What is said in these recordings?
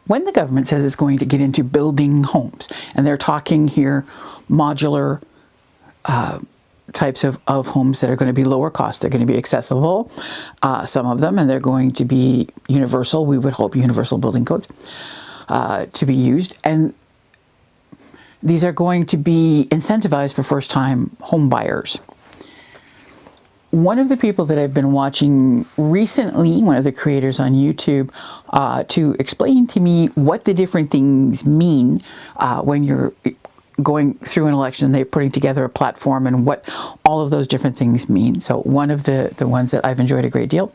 when the government says it's going to get into building homes, and they're talking here modular types of homes that are going to be lower cost, they're going to be accessible, some of them, and they're going to be universal, we would hope universal building codes to be used. And these are going to be incentivized for first-time home buyers. One of the people that I've been watching recently, one of the creators on YouTube, to explain to me what the different things mean when you're going through an election and they're putting together a platform and what all of those different things mean. So one of the ones that I've enjoyed a great deal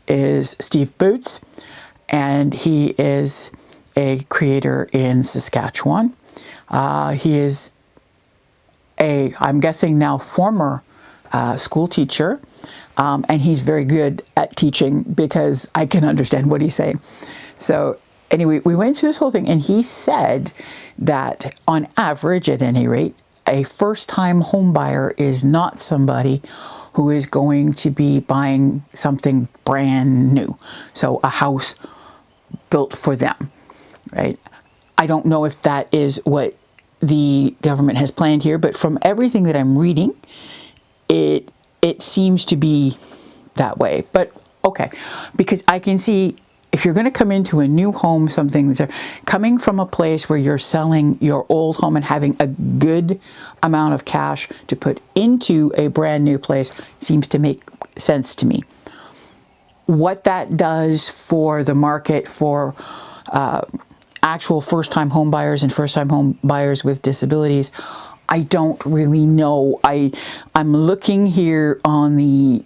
is Steve Boots, and he is a creator in Saskatchewan. He is I'm guessing now, former school teacher, and he's very good at teaching because I can understand what he's saying. So anyway, we went through this whole thing, and he said that on average, at any rate, a first-time home buyer is not somebody who is going to be buying something brand new. So a house built for them, right? I don't know if that is what the government has planned here, but from everything that I'm reading, it seems to be that way. But okay, because I can see if you're going to come into a new home, something that's coming from a place where you're selling your old home and having a good amount of cash to put into a brand new place seems to make sense to me. What that does for the market for actual first-time home buyers and first-time home buyers with disabilities, I don't really know. I'm looking here on the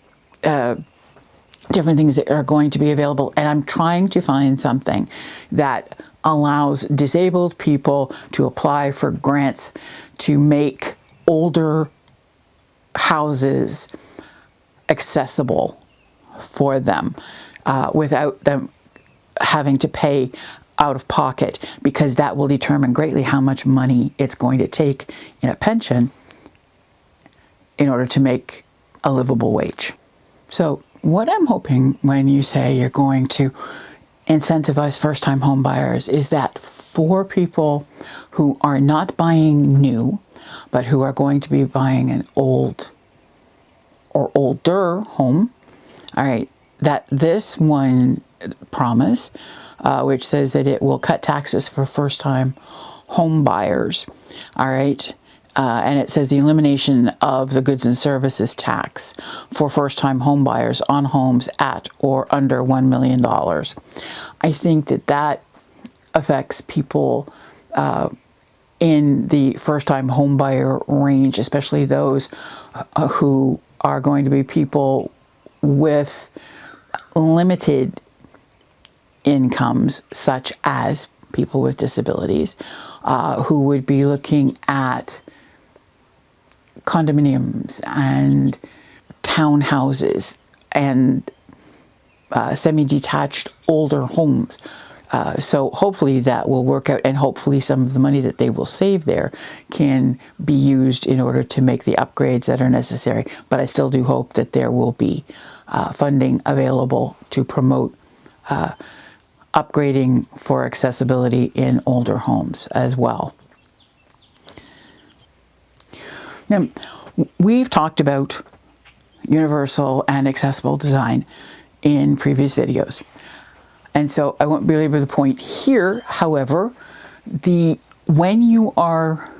different things that are going to be available, and I'm trying to find something that allows disabled people to apply for grants to make older houses accessible for them without them having to pay out of pocket, because that will determine greatly how much money it's going to take in a pension in order to make a livable wage. So what I'm hoping when you say you're going to incentivize first-time home buyers is that for people who are not buying new, but who are going to be buying an old or older home, all right, that this one promise, which says that it will cut taxes for first-time home buyers, all right, and it says the elimination of the goods and services tax for first-time home buyers on homes at or under $1 million. I think that affects people in the first-time home buyer range, especially those who are going to be people with limited incomes, such as people with disabilities, who would be looking at condominiums and townhouses and semi-detached older homes. So hopefully that will work out, and hopefully some of the money that they will save there can be used in order to make the upgrades that are necessary. But I still do hope that there will be funding available to promote upgrading for accessibility in older homes as well. Now, we've talked about universal and accessible design in previous videos, and so I won't belabor the point here. However, when you are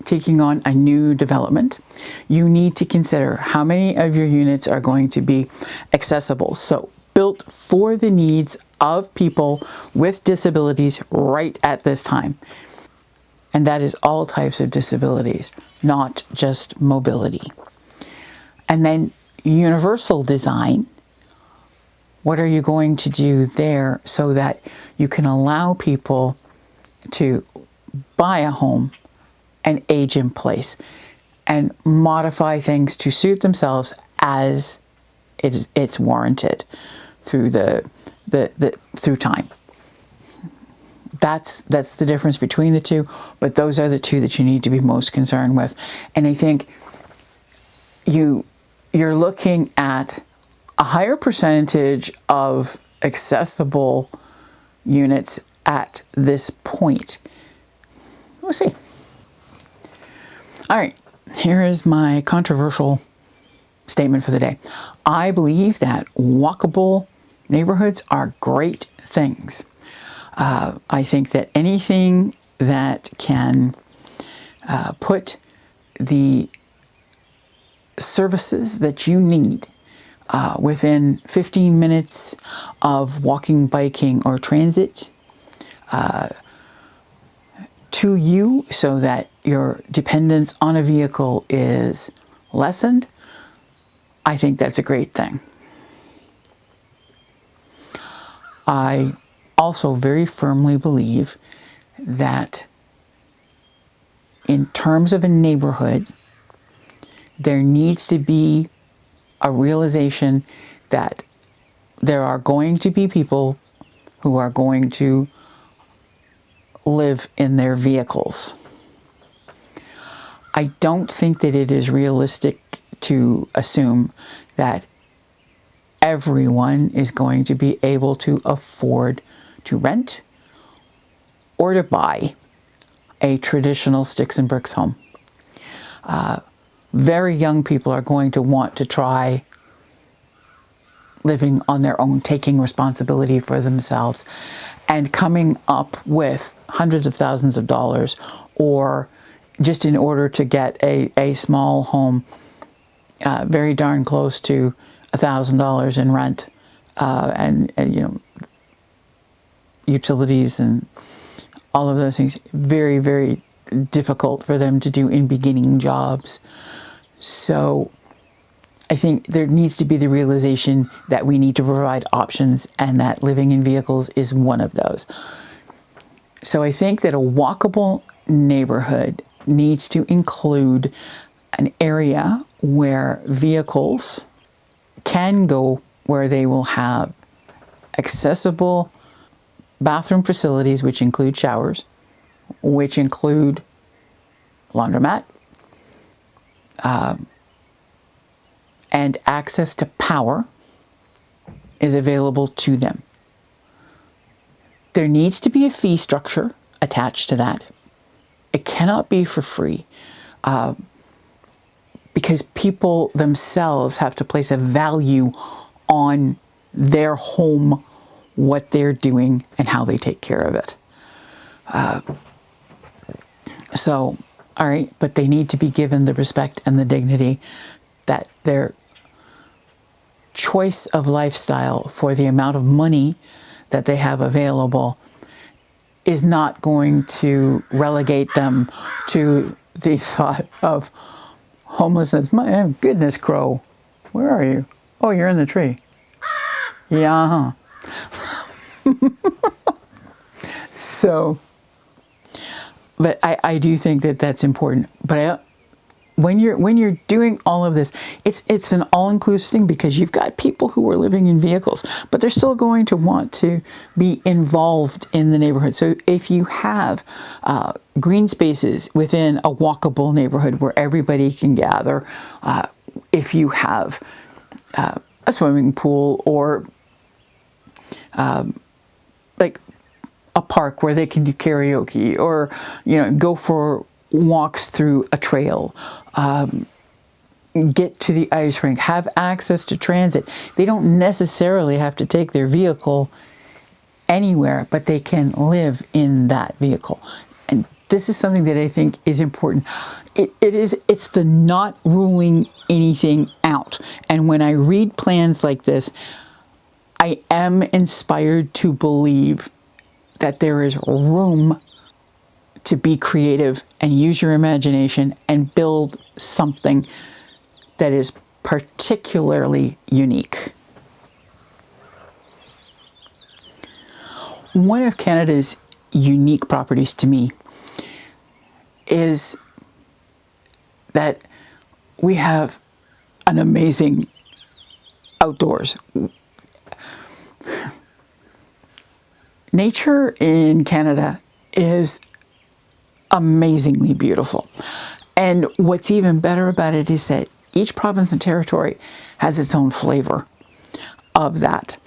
taking on a new development, you need to consider how many of your units are going to be accessible. So built for the needs of people with disabilities right at this time. And that is all types of disabilities, not just mobility. And then universal design. What are you going to do there so that you can allow people to buy a home and age in place and modify things to suit themselves as it's warranted through through time. That's the difference between the two, but those are the two that you need to be most concerned with. And I think you're looking at a higher percentage of accessible units at this point. We'll see. All right, here is my controversial statement for the day. I believe that walkable neighborhoods are great things. I think that anything that can put the services that you need within 15 minutes of walking, biking, or transit to you so that your dependence on a vehicle is lessened, I think that's a great thing. I also very firmly believe that in terms of a neighborhood, there needs to be a realization that there are going to be people who are going to live in their vehicles. I don't think that it is realistic to assume that everyone is going to be able to afford to rent or to buy a traditional sticks and bricks home. Very young people are going to want to try living on their own, taking responsibility for themselves, and coming up with hundreds of thousands of dollars, or just in order to get a small home very darn close to $1,000 in rent and utilities and all of those things. Very, very difficult for them to do in beginning jobs. So I think there needs to be the realization that we need to provide options, and that living in vehicles is one of those. So I think that a walkable neighborhood needs to include an area where vehicles can go, where they will have accessible bathroom facilities, which include showers, which include laundromat, and access to power is available to them. There needs to be a fee structure attached to that. It cannot be for free, because people themselves have to place a value on their home, what they're doing, and how they take care of it. So, all right, but they need to be given the respect and the dignity that their choice of lifestyle for the amount of money that they have available is not going to relegate them to the thought of homelessness. My goodness, Crow, where are you? Oh, you're in the tree. Yeah. So, but I do think that that's important. But when you're doing all of this, it's an all-inclusive thing, because you've got people who are living in vehicles, but they're still going to want to be involved in the neighborhood. So if you have green spaces within a walkable neighborhood where everybody can gather, if you have a swimming pool, or like a park where they can do karaoke, or go for walks through a trail, get to the ice rink, have access to transit. They don't necessarily have to take their vehicle anywhere, but they can live in that vehicle. And this is something that I think is important. It's the not ruling anything out. And when I read plans like this, I am inspired to believe that there is room to be creative and use your imagination and build something that is particularly unique. One of Canada's unique properties to me is that we have an amazing outdoors. Nature in Canada is amazingly beautiful. And what's even better about it is that each province and territory has its own flavor of that.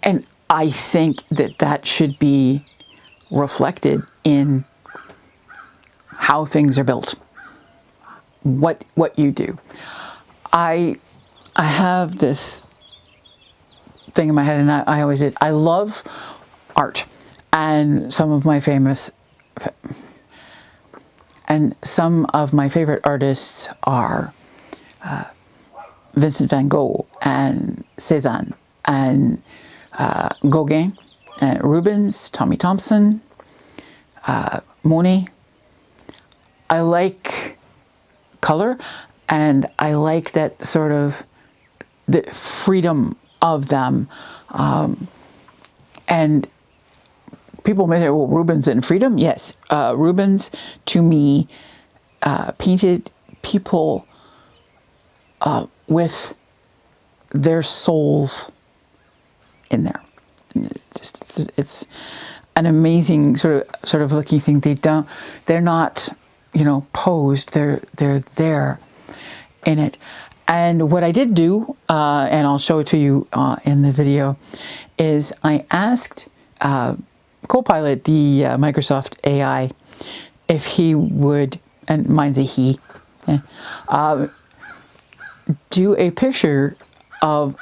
And I think that that should be reflected in how things are built, what you do. I have this thing in my head, and I always did. I love art, and some of my favorite artists are Vincent van Gogh and Cézanne and Gauguin and Rubens, Tommy Thompson, Monet. I like color, and I like that sort of the freedom of them. And people may say, well, Rubens and freedom? Yes. Rubens, to me, painted people with their souls in there. It's an amazing sort of looking thing. They're not, posed. They're there in it. And what I did do, and I'll show it to you in the video, is I asked Copilot, the Microsoft AI, if he would, and mine's a he, do a picture of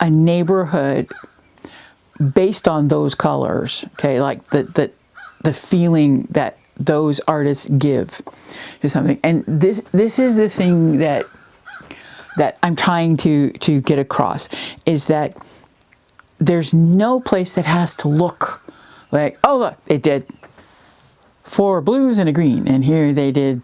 a neighborhood based on those colors, okay, like the feeling that those artists give to something. And this is the thing that I'm trying to get across, is that there's no place that has to look like, oh look, they did 4 blues and a green, and here they did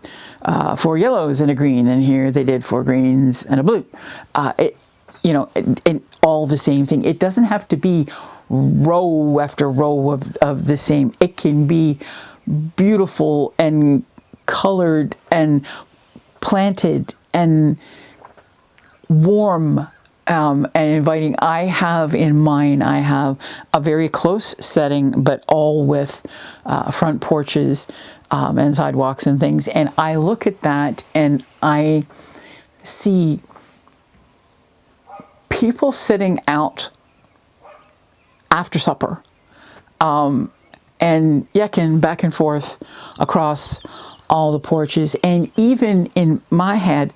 4 yellows and a green, and here they did 4 greens and a blue. And all the same thing. It doesn't have to be row after row of the same. It can be beautiful and colored and planted and warm and inviting. I have a very close setting, but all with front porches and sidewalks and things. And I look at that and I see people sitting out after supper and yakking back and forth across all the porches. And even in my head,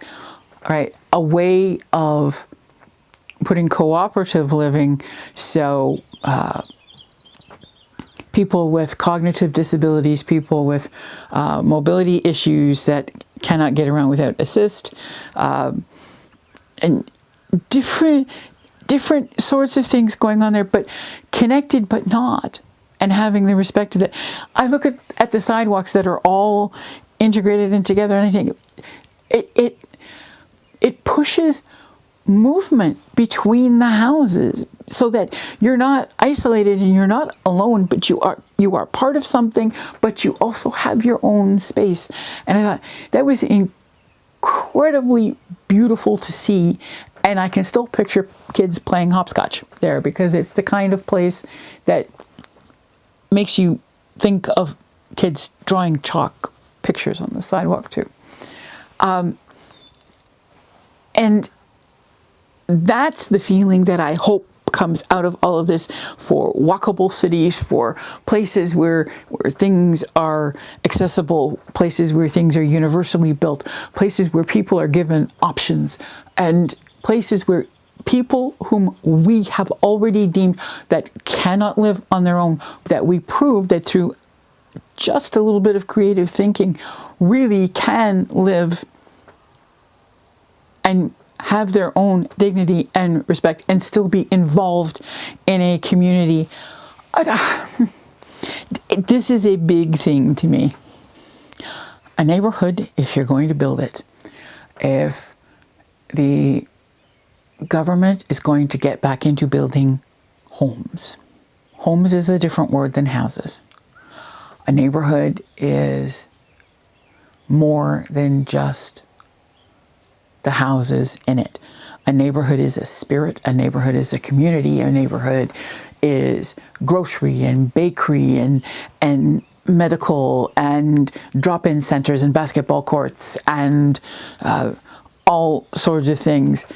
right, a way of putting cooperative living, so people with cognitive disabilities, people with mobility issues that cannot get around without assist, and different sorts of things going on there, but connected but not, and having the respect of that. I look at the sidewalks that are all integrated and together, and I think it pushes movement between the houses so that you're not isolated and you're not alone, but you are part of something, but you also have your own space. And I thought that was incredibly beautiful to see. And I can still picture kids playing hopscotch there, because it's the kind of place that makes you think of kids drawing chalk pictures on the sidewalk too. And that's the feeling that I hope comes out of all of this, for walkable cities, for places where things are accessible, places where things are universally built, places where people are given options, and places where people whom we have already deemed that cannot live on their own, that we prove that through just a little bit of creative thinking really can live and have their own dignity and respect and still be involved in a community. This is a big thing to me. A neighborhood, if you're going to build it, if the government is going to get back into building homes. Homes is a different word than houses. A neighborhood is more than just the houses in it. A neighborhood is a spirit. A neighborhood is a community. A neighborhood is grocery and bakery and medical and drop-in centers and basketball courts and all sorts of things.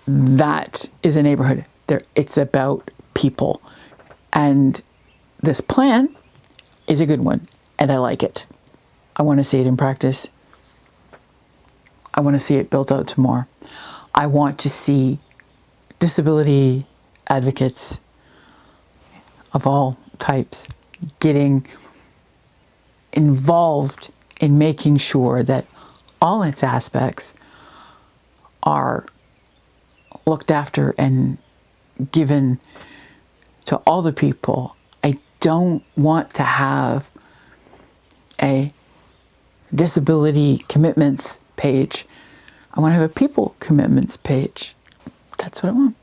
That is a neighborhood. It's about people. And this plan is a good one, and I like it. I want to see it in practice. I want to see it built out to more. I want to see disability advocates of all types getting involved in making sure that all its aspects are looked after and given to all the people. I don't want to have a disability commitments page. I want to have a people commitments page. That's what I want.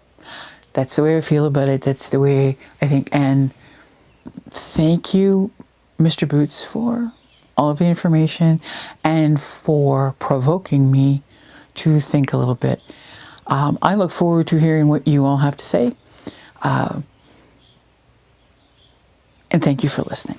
That's the way I feel about it. That's the way I think. And thank you, Mr. Boots, for all of the information and for provoking me to think a little bit. I look forward to hearing what you all have to say. And thank you for listening.